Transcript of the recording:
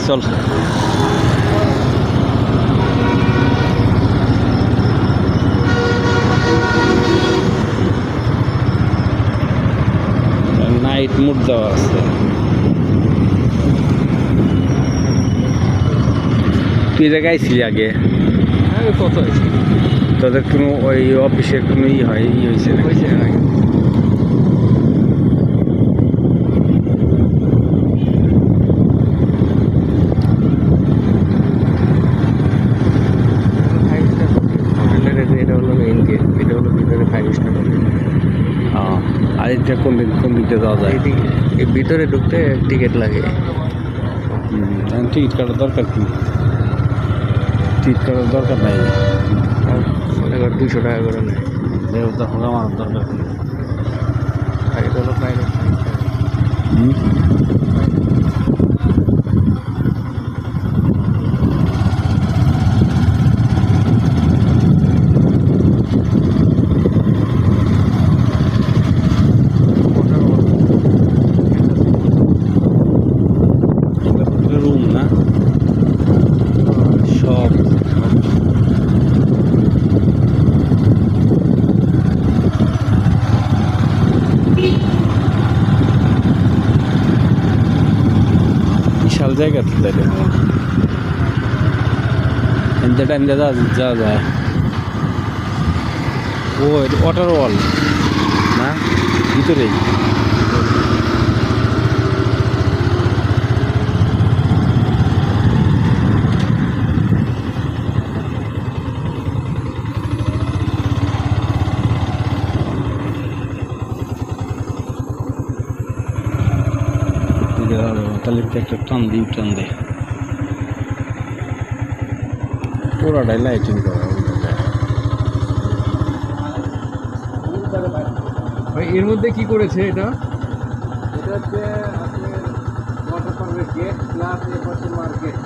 চল। Night mood দেওয়া আছে। তুই জায়গায় ছিলি আগে? কত হয়েছে তোদের কোনো ওই অফিসের কোনো হয়েছে নাকি? এটা হলো মেইন গেট, এটা হলো ভিতরে 5 স্টার হোটেল। আর এটা কোন দিকে যাওয়া যায়? এই ভিতরে ঢুকতে টিকিট লাগে। টিকিট কাটার দরকার কি? টিকিট কাটার দরকার নাই। মনে কর 200 টাকা করে নেয়। দেবতা হোক আমার দরকার কি? আর এটা হলো প্রাইভেট। রুম না সব বিশাল জায়গা তো তাইলে এনতে টাইম যাওয়া যায়। ও ওয়াটার ওয়াল না ভিতরেই? তাহলে একটা টান দে পুরাটাই লাইটিং করা। ভাই এর মধ্যে কি করেছে এটা? এটা হচ্ছে আপনার ওয়াটার পার্কের গেট প্লাস এর পাশে মার্কেট।